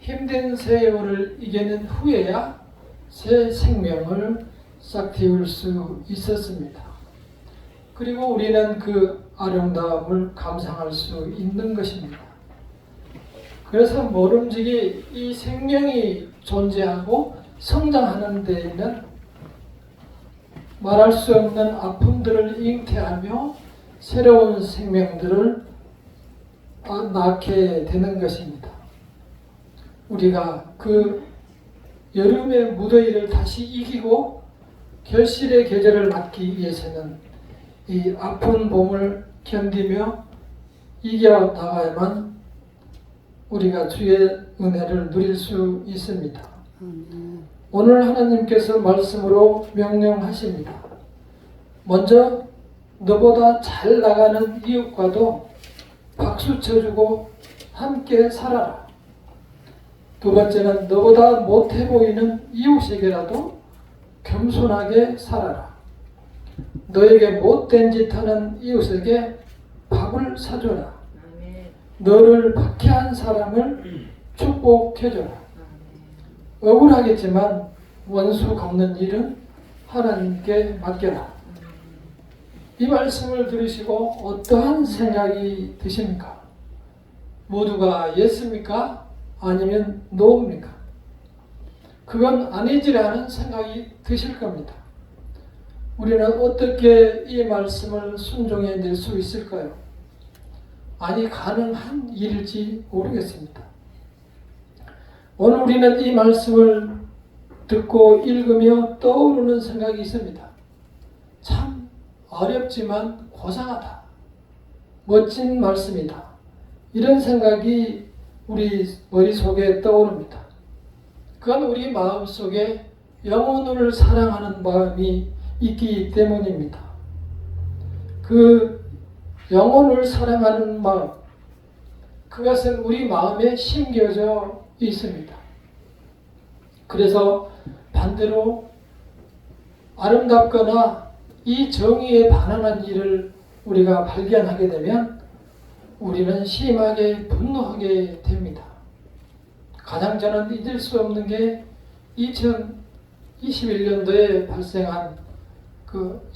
힘든 세월을 이겨낸 후에야 새 생명을 싹 틔울 수 있었습니다. 그리고 우리는 그 아름다움을 감상할 수 있는 것입니다. 그래서 모름지기 이 생명이 존재하고 성장하는 데에는 말할 수 없는 아픔들을 잉태하며 새로운 생명들을 낳게 되는 것입니다. 우리가 그 여름의 무더위를 다시 이기고 결실의 계절을 맞기 위해서는 이 아픈 봄을 견디며 이겨나가야만 우리가 주의 은혜를 누릴 수 있습니다. 오늘 하나님께서 말씀으로 명령하십니다. 먼저 너보다 잘 나가는 이웃과도 박수 쳐주고 함께 살아라. 두 번째는 너보다 못해 보이는 이웃에게라도 겸손하게 살아라. 너에게 못된 짓 하는 이웃에게 밥을 사줘라. 너를 박해한 사람을 축복해줘라. 억울하겠지만 원수 갚는 일은 하나님께 맡겨라. 이 말씀을 들으시고 어떠한 생각이 드십니까? 모두가 예스입니까? 아니면 노입니까? 그건 아니지라는 생각이 드실 겁니다. 우리는 어떻게 이 말씀을 순종해 낼 수 있을까요? 아니 가능한 일일지 모르겠습니다. 오늘 우리는 이 말씀을 듣고 읽으며 떠오르는 생각이 있습니다. 참 어렵지만 고상하다. 멋진 말씀이다. 이런 생각이 우리 머릿속에 떠오릅니다. 그건 우리 마음속에 영혼을 사랑하는 마음이 있기 때문입니다. 그 영혼을 사랑하는 마음, 그것은 우리 마음에 심겨져 있습니다. 그래서 반대로 아름답거나 이 정의에 반하는 일을 우리가 발견하게 되면 우리는 심하게 분노하게 됩니다. 가장 저는 잊을 수 없는 게 2021년도에 발생한 그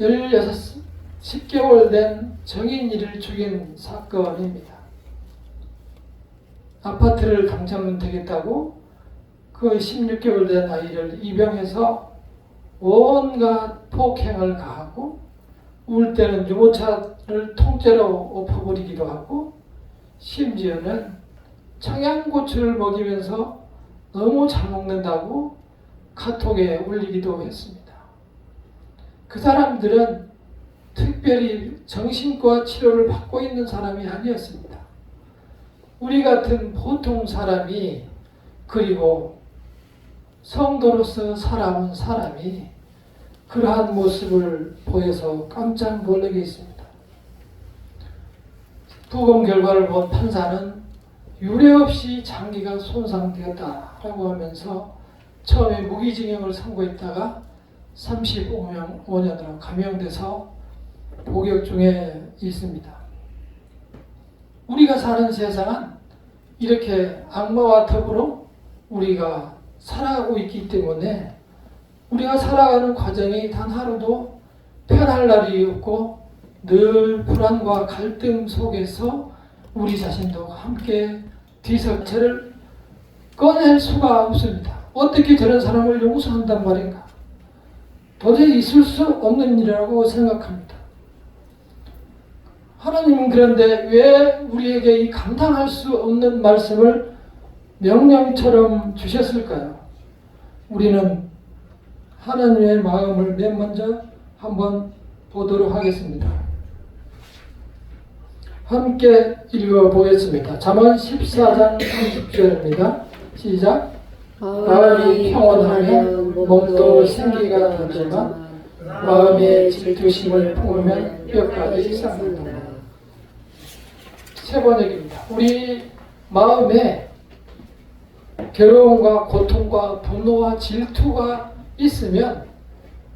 10개월 된 정인이를 죽인 사건입니다. 아파트를 당첨은 되겠다고 그 16개월 된 아이를 입양해서 온갖 폭행을 가하고 울 때는 유모차를 통째로 엎어버리기도 하고 심지어는 청양고추를 먹이면서 너무 잘 먹는다고 카톡에 올리기도 했습니다. 그 사람들은 특별히 정신과 치료를 받고 있는 사람이 아니었습니다. 우리 같은 보통 사람이, 그리고 성도로서 살아온 사람이 그러한 모습을 보여서 깜짝 놀라게 있습니다. 부검 결과를 본 판사는 유례없이 장기가 손상되었다라고 하면서 처음에 무기징역을 선고했다가 35년으로 감형돼서 복역 중에 있습니다. 우리가 사는 세상은 이렇게 악마와 더불어 우리가 살아가고 있기 때문에 우리가 살아가는 과정이 단 하루도 편할 날이 없고 늘 불안과 갈등 속에서 우리 자신도 함께 뒤섞여를 꺼낼 수가 없습니다. 어떻게 저런 사람을 용서한단 말인가? 도저히 있을 수 없는 일이라고 생각합니다. 하나님은 그런데 왜 우리에게 이 감당할 수 없는 말씀을 명령처럼 주셨을까요? 우리는 하나님의 마음을 맨 먼저 한번 보도록 하겠습니다. 함께 읽어보겠습니다. 잠언 14장 30절입니다. 시작. 마음이 평온하면 몸도 생기가 나지만 마음의 질투심을 품으면 뼈까지 썩는다. 세 번역입니다. 우리 마음에 괴로움과 고통과 분노와 질투가 있으면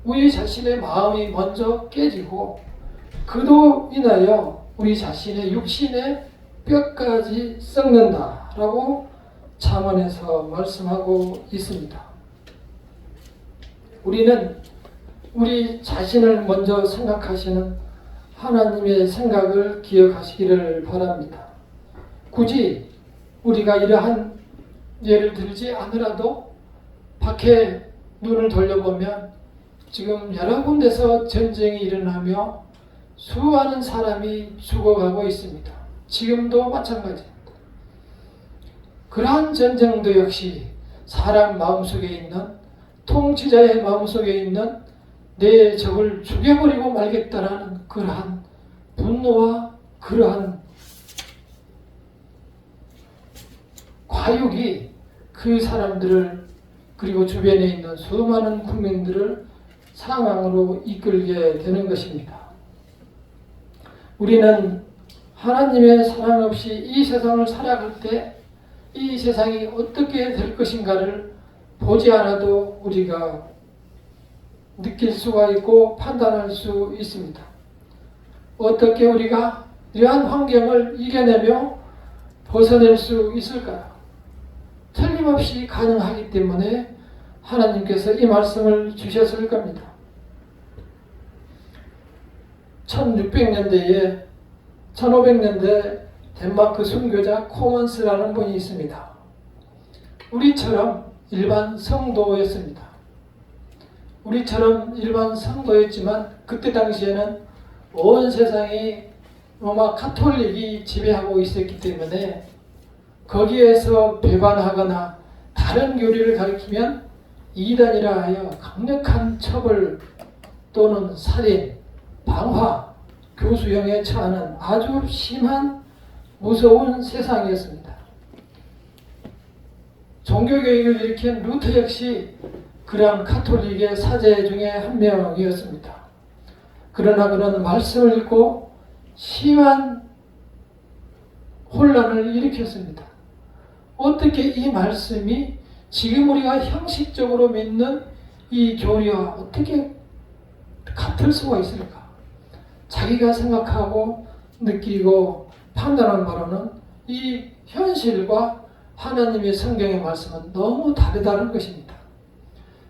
우리 자신의 마음이 먼저 깨지고 그로 인하여 우리 자신의 육신의 뼈까지 썩는다라고 잠언에서 말씀하고 있습니다. 우리는 우리 자신을 먼저 생각하시는 하나님의 생각을 기억하시기를 바랍니다. 굳이 우리가 이러한 예를 들지 않으라도 밖에 눈을 돌려보면 지금 여러 군데서 전쟁이 일어나며 수많은 사람이 죽어가고 있습니다. 지금도 마찬가지입니다. 그러한 전쟁도 역시 사람 마음속에 있는, 통치자의 마음속에 있는 내 적을 죽여버리고 말겠다라는 그러한 분노와 그러한 과욕이 그 사람들을, 그리고 주변에 있는 수많은 국민들을 사망으로 이끌게 되는 것입니다. 우리는 하나님의 사랑 없이 이 세상을 살아갈 때 이 세상이 어떻게 될 것인가를 보지 않아도 우리가 느낄 수가 있고 판단할 수 있습니다. 어떻게 우리가 이러한 환경을 이겨내며 벗어낼 수 있을까요? 틀림없이 가능하기 때문에 하나님께서 이 말씀을 주셨을 겁니다. 1600년대에 1500년대 덴마크 순교자 코먼스라는 분이 있습니다. 우리처럼 일반 성도였습니다. 우리처럼 일반 성도였지만 그때 당시에는 온 세상이 로마 카톨릭이 지배하고 있었기 때문에 거기에서 배반하거나 다른 교리를 가리키면 이단이라 하여 강력한 처벌 또는 살인, 방화, 교수형에 처하는 아주 심한 무서운 세상이었습니다. 종교개혁을 일으킨 루터 역시 그러한 카톨릭의 사제 중에 한 명이었습니다. 그러나 그는 말씀을 읽고 심한 혼란을 일으켰습니다. 어떻게 이 말씀이 지금 우리가 형식적으로 믿는 이 교리와 어떻게 같을 수가 있을까? 자기가 생각하고 느끼고 판단한 바로는 이 현실과 하나님의 성경의 말씀은 너무 다르다는 것입니다.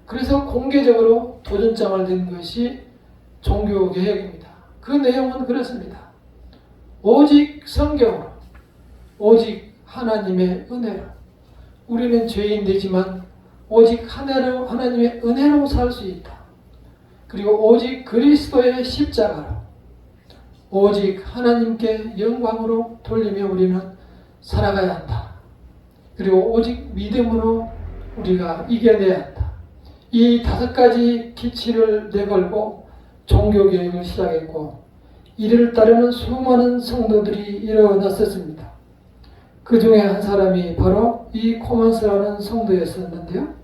그래서 공개적으로 도전장을 낸 것이 종교개혁입니다. 그 내용은 그렇습니다. 오직 성경으로, 오직 하나님의 은혜로, 우리는 죄인되지만 오직 하나님의 은혜로 살 수 있다. 그리고 오직 그리스도의 십자가로, 오직 하나님께 영광으로 돌리며 우리는 살아가야 한다. 그리고 오직 믿음으로 우리가 이겨내야 한다. 이 5가지 기치를 내걸고 종교개혁을 시작했고 이를 따르는 수많은 성도들이 일어났었습니다. 그 중에 한 사람이 바로 이 코먼스라는 성도였었는데요.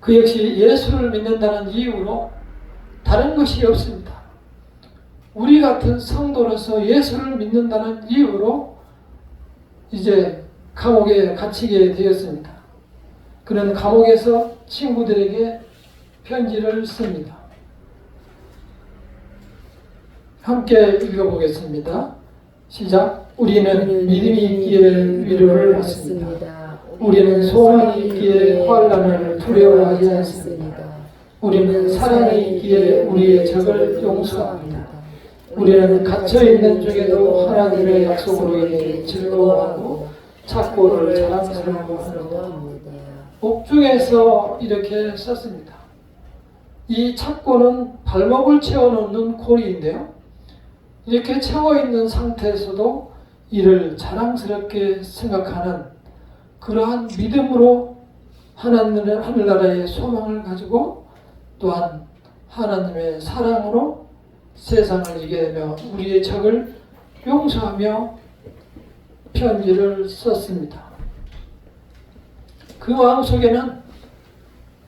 그 역시 예수를 믿는다는 이유로 다른 것이 없습니다. 우리 같은 성도로서 예수를 믿는다는 이유로 이제 감옥에 갇히게 되었습니다. 그는 감옥에서 친구들에게 편지를 씁니다. 함께 읽어보겠습니다. 시작. 우리는 믿음이 있기에 위로를 받습니다. 우리는 소망이 있기에 환난을 두려워하지 않습니다. 우리는 사랑이 있기에 우리의 적을 용서합니다. 우리는 갇혀있는 중에도 하나님의 약속으로 인해 즐거워하고 착고를 자랑스러워합니다. 옥중에서 이렇게 썼습니다. 이 착고는 발목을 채워놓는 고리인데요. 이렇게 채워있는 상태에서도 이를 자랑스럽게 생각하는 그러한 믿음으로 하늘나라의 소망을 가지고 또한 하나님의 사랑으로 세상을 이겨내며 우리의 적을 용서하며 편지를 썼습니다. 그 마음속에는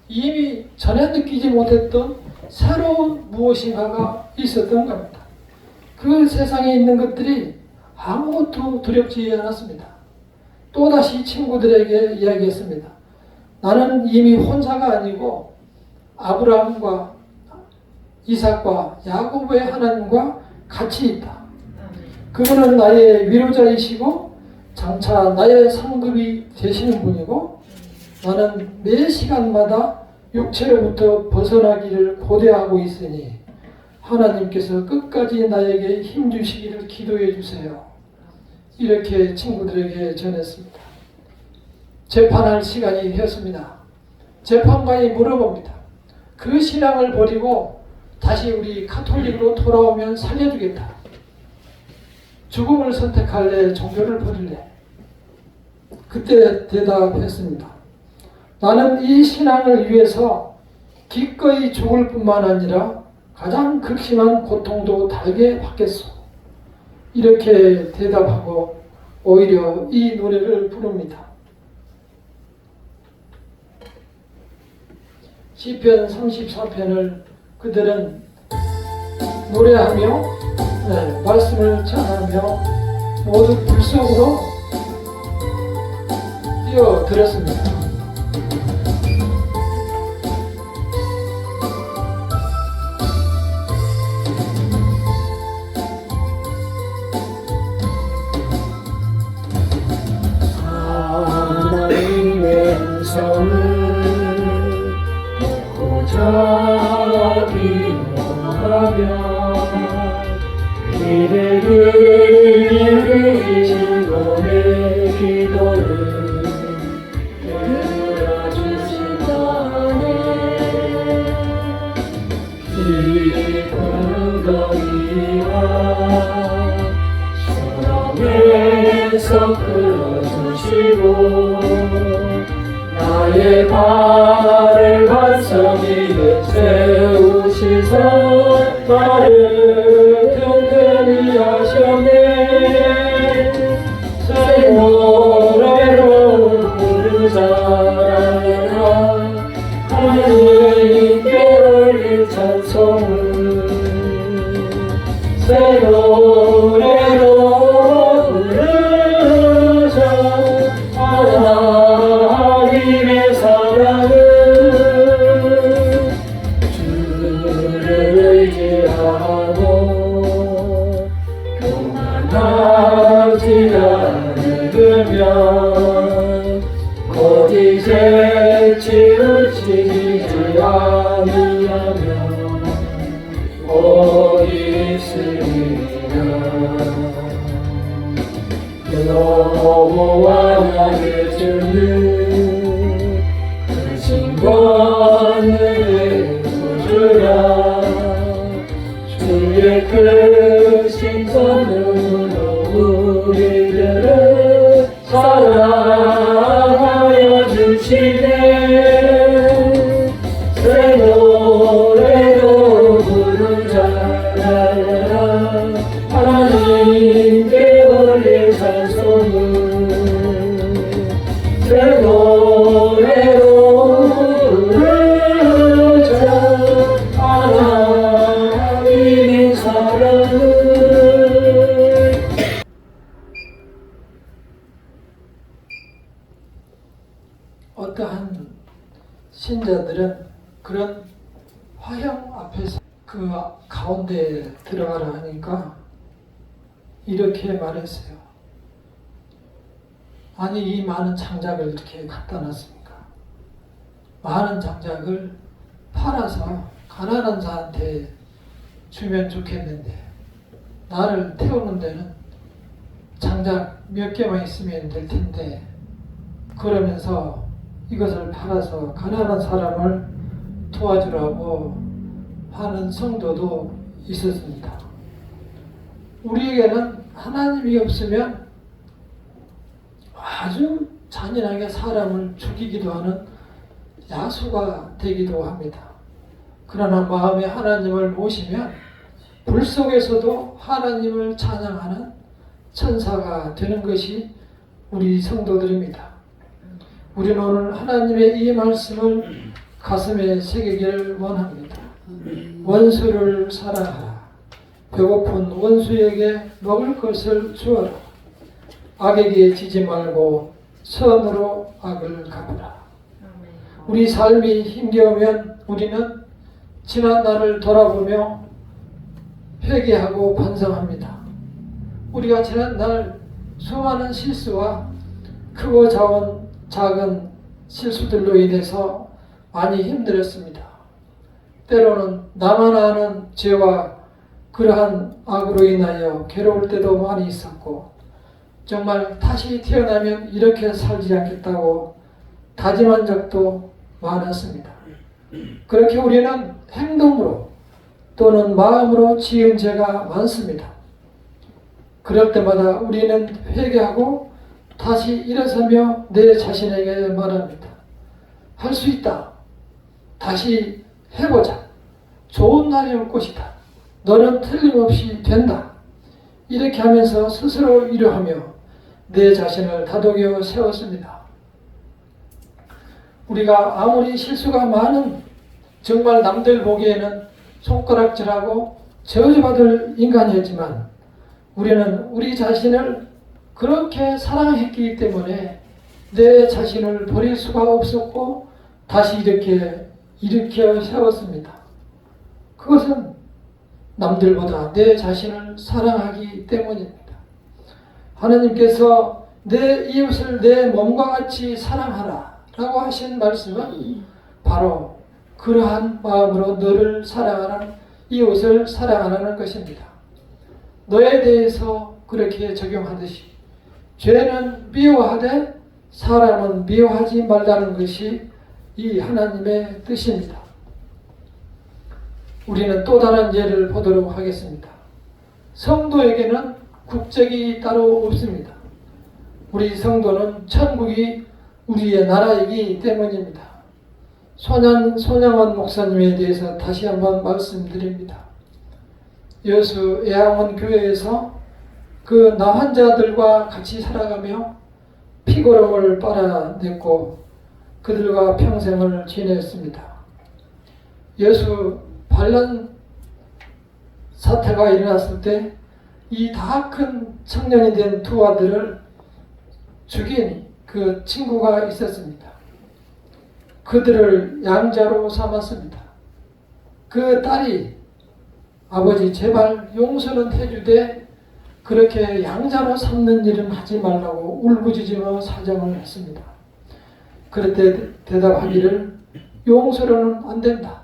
이미 전에 느끼지 못했던 새로운 무엇인가가 있었던 겁니다. 그 세상에 있는 것들이 아무것도 두렵지 않았습니다. 또다시 친구들에게 이야기했습니다. 나는 이미 혼자가 아니고 아브라함과 이삭과 야곱의 하나님과 같이 있다. 그분은 나의 위로자이시고 장차 나의 상급이 되시는 분이고 나는 매 시간마다 육체로부터 벗어나기를 고대하고 있으니 하나님께서 끝까지 나에게 힘주시기를 기도해 주세요. 이렇게 친구들에게 전했습니다. 재판할 시간이 되었습니다. 재판관이 물어봅니다. 그 신앙을 버리고 다시 우리 가톨릭으로 돌아오면 살려주겠다. 죽음을 선택할래? 종교를 버릴래? 그때 대답했습니다. 나는 이 신앙을 위해서 기꺼이 죽을 뿐만 아니라 가장 극심한 고통도 달게 받겠소. 이렇게 대답하고 오히려 이 노래를 부릅니다. 시편 34편을 그들은 노래하며 말씀을 전하며 모두 불 속으로 뛰어들었습니다. 하나님의 음성을 고작이 원하며 이를 들으신 너의 기도를 들어주신다네. 깊은 거리와 사랑에서 끌어주시고 나의 발을 반석 위에 세우시사 나를 든든히 하셨네. 새 노래로 부르자라 하나님께 올릴 찬송을 새 노래로 부르자 하나님의 사랑을 주를 의지하고 교만하지 않으면 거짓에 치우치지 아니하면 어디 있으리라. 여호와 나의 주는 크신 권능의 구주라. 주의 크신 손으로 우리들을 사랑하여 주시네. 새 노래로 부르자라 하나님께 올릴 찬송을 새 노래로 부르자 하나님의 사랑을. 어떠한 신자들은 그런 화형 앞에서 그 가운데 들어가라 하니까 이렇게 말했어요. 아니 이 많은 장작을 이렇게 갖다 놨습니까? 많은 장작을 팔아서 가난한 자한테 주면 좋겠는데 나를 태우는 데는 장작 몇 개만 있으면 될 텐데 그러면서 이것을 팔아서 가난한 사람을 도와주라고 하는 성도도 있었습니다. 우리에게는 하나님이 없으면 아주 잔인하게 사람을 죽이기도 하는 야수가 되기도 합니다. 그러나 마음에 하나님을 모시면 불 속에서도 하나님을 찬양하는 천사가 되는 것이 우리 성도들입니다. 우리는 오늘 하나님의 이 말씀을 가슴에 새기기를 원합니다. 원수를 사랑하라. 배고픈 원수에게 먹을 것을 주어라. 악에게 지지 말고 선으로 악을 갚으라. 우리 삶이 힘겨우면 우리는 지난 날을 돌아보며 회개하고 반성합니다. 우리가 지난 날 수많은 실수와 크고 작은 실수들로 인해서 많이 힘들었습니다. 때로는 나만 아는 죄와 그러한 악으로 인하여 괴로울 때도 많이 있었고, 정말 다시 태어나면 이렇게 살지 않겠다고 다짐한 적도 많았습니다. 그렇게 우리는 행동으로 또는 마음으로 지은 죄가 많습니다. 그럴 때마다 우리는 회개하고 다시 일어서며 내 자신에게 말합니다. 할 수 있다. 다시 해보자. 좋은 날이 올 것이다. 너는 틀림없이 된다. 이렇게 하면서 스스로 위로하며 내 자신을 다독여 세웠습니다. 우리가 아무리 실수가 많은, 정말 남들 보기에는 손가락질하고 저주받을 인간이었지만 우리는 우리 자신을 그렇게 사랑했기 때문에 내 자신을 버릴 수가 없었고 다시 이렇게 일으켜 세웠습니다. 그것은 남들보다 내 자신을 사랑하기 때문입니다. 하나님께서 내 이웃을 내 몸과 같이 사랑하라 라고 하신 말씀은 바로 그러한 마음으로 너를 사랑하는, 이웃을 사랑하라는 것입니다. 너에 대해서 그렇게 적용하듯이 죄는 미워하되 사람은 미워하지 말라는 것이 이 하나님의 뜻입니다. 우리는 또 다른 예를 보도록 하겠습니다. 성도에게는 국적이 따로 없습니다. 우리 성도는 천국이 우리의 나라이기 때문입니다. 손양원 목사님에 대해서 다시 한번 말씀드립니다. 여수 애양원 교회에서 그 나환자들과 같이 살아가며 피고름을 빨아냈고 그들과 평생을 지냈습니다. 여수 반란 사태가 일어났을 때 이 다 큰 청년이 된 두 아들을 죽인 그 친구가 있었습니다. 그들을 양자로 삼았습니다. 그 딸이 아버지 제발 용서는 해주되 그렇게 양자로 삼는 일은 하지 말라고 울부짖으며 사정을 했습니다. 그럴 대답하기를 용서로는 안 된다.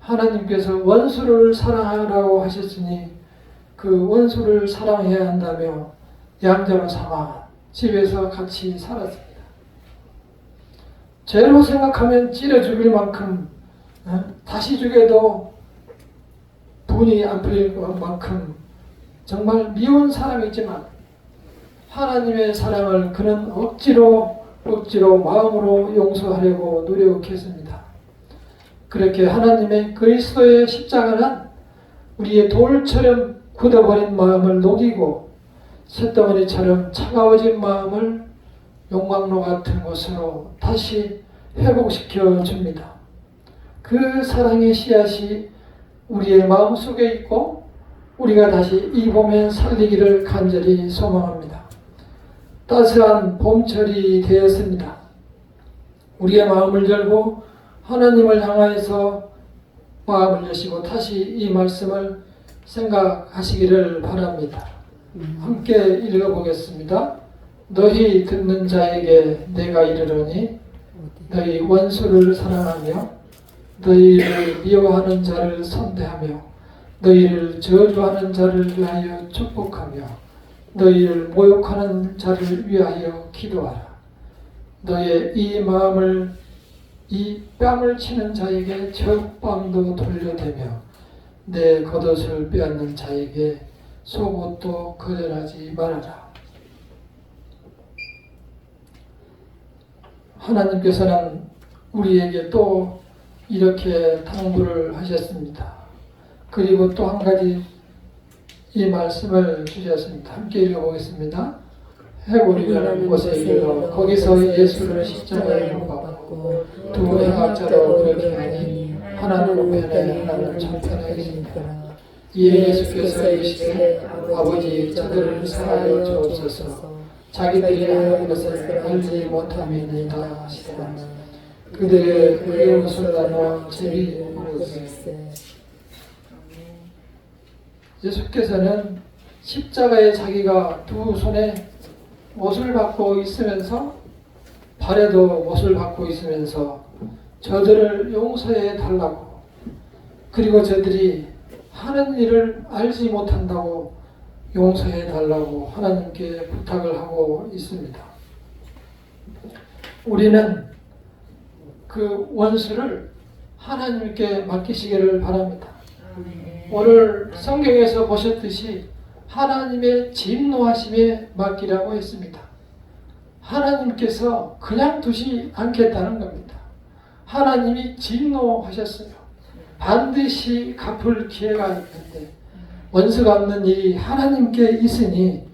하나님께서 원수를 사랑하라고 하셨으니 그 원수를 사랑해야 한다며 양자로 삼아 집에서 같이 살았습니다. 죄로 생각하면 찌려 죽일 만큼 다시 죽여도 분이 안 풀릴 만큼 정말 미운 사람이지만 하나님의 사랑을 그는 억지로 마음으로 용서하려고 노력했습니다. 그렇게 하나님의 그리스도의 십자가는 우리의 돌처럼 굳어버린 마음을 녹이고 쇳덩어리처럼 차가워진 마음을 용광로 같은 곳으로 다시 회복시켜 줍니다. 그 사랑의 씨앗이 우리의 마음속에 있고 우리가 다시 이 봄에 살리기를 간절히 소망합니다. 따스한 봄철이 되었습니다. 우리의 마음을 열고 하나님을 향하여서 마음을 여시고 다시 이 말씀을 생각하시기를 바랍니다. 함께 읽어보겠습니다. 너희 듣는 자에게 내가 이르노니 너희 원수를 사랑하며 너희를 미워하는 자를 선대하며 너희를 저주하는 자를 위하여 축복하며 너희를 모욕하는 자를 위하여 기도하라. 너의 이 마음을 이 뺨을 치는 자에게 적방도 돌려대며 내 겉옷을 빼앗는 자에게 속옷도 거절하지 말아라. 하나님께서는 우리에게 또 이렇게 당부를 하셨습니다. 그리고 또 한 가지 이 말씀을 주셨습니다. 함께 읽어보겠습니다. 해골이라는 곳에 이르러 거기서 예수를 십자가에 못 박고 두 행악자로 그렇게 하니 하나는 우편에 하나는 좌편에 계시니라. 이에 예수께서 이르시되 아버지 저들을 사하여 주옵소서 자기들이 하는 것을 알지 못함이니이다 하시더라. 그들의 그의 옷을 나누어 제비 입으세. 예수께서는 십자가에 자기가 두 손에 못을 받고 있으면서 발에도 못을 받고 있으면서 저들을 용서해 달라고, 그리고 저들이 하는 일을 알지 못한다고 용서해 달라고 하나님께 부탁을 하고 있습니다. 우리는 그 원수를 하나님께 맡기시기를 바랍니다. 오늘 성경에서 보셨듯이 하나님의 진노하심에 맡기라고 했습니다. 하나님께서 그냥 두지 않겠다는 겁니다. 하나님이 진노하셨어요. 반드시 갚을 기회가 있는데 원수가 없는 일이 하나님께 있으니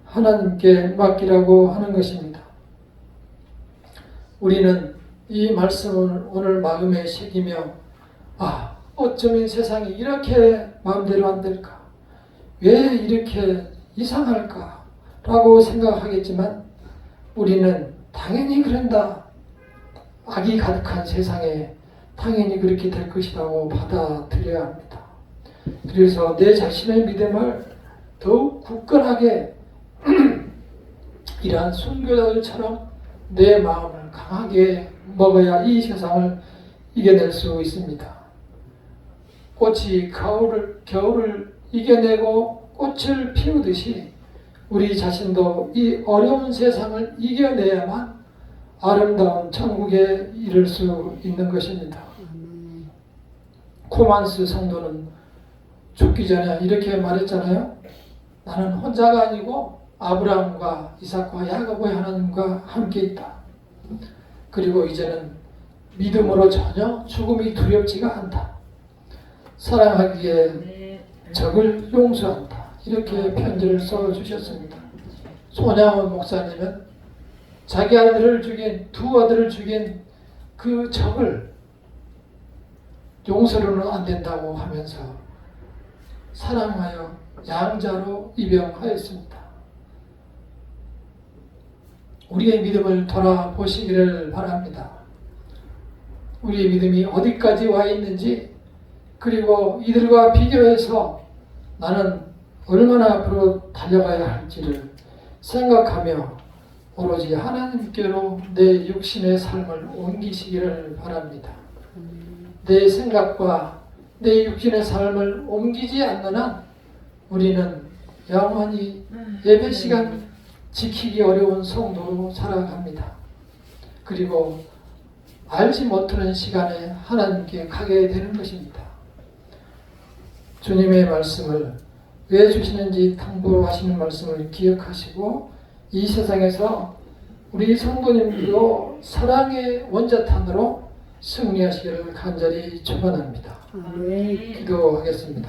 하나님께 맡기라고 하는 것입니다. 우리는 이 말씀을 오늘 마음에 새기며 어쩌면 세상이 이렇게 마음대로 안 될까? 왜 이렇게 이상할까? 라고 생각하겠지만 우리는 당연히 그런다. 악이 가득한 세상에 당연히 그렇게 될 것이라고 받아들여야 합니다. 그래서 내 자신의 믿음을 더욱 굳건하게 이러한 순교자들처럼 내 마음을 강하게 먹어야 이 세상을 이겨낼 수 있습니다. 꽃이 겨울을 이겨내고 꽃을 피우듯이 우리 자신도 이 어려운 세상을 이겨내야만 아름다운 천국에 이를 수 있는 것입니다. 코만스 성도는 죽기 전에 이렇게 말했잖아요. 나는 혼자가 아니고 아브라함과 이삭과 야곱의 하나님과 함께 있다. 그리고 이제는 믿음으로 전혀 죽음이 두렵지가 않다. 사랑하기에 적을 용서한다. 이렇게 편지를 써주셨습니다. 손양원 목사님은 자기 아들을 죽인, 두 아들을 죽인 그 적을 용서로는 안 된다고 하면서 사랑하여 양자로 입영하였습니다. 우리의 믿음을 돌아보시기를 바랍니다. 우리의 믿음이 어디까지 와 있는지, 그리고 이들과 비교해서 나는 얼마나 앞으로 달려가야 할지를 생각하며 오로지 하나님께로 내 육신의 삶을 옮기시기를 바랍니다. 내 생각과 내 육신의 삶을 옮기지 않는 한 우리는 영원히 예배 시간 지키기 어려운 성도로 살아갑니다. 그리고 알지 못하는 시간에 하나님께 가게 되는 것입니다. 주님의 말씀을 왜 주시는지 탐구하시는 말씀을 기억하시고 이 세상에서 우리 성도님들도 사랑의 원자탄으로 승리하시기를 간절히 축원합니다. 기도하겠습니다.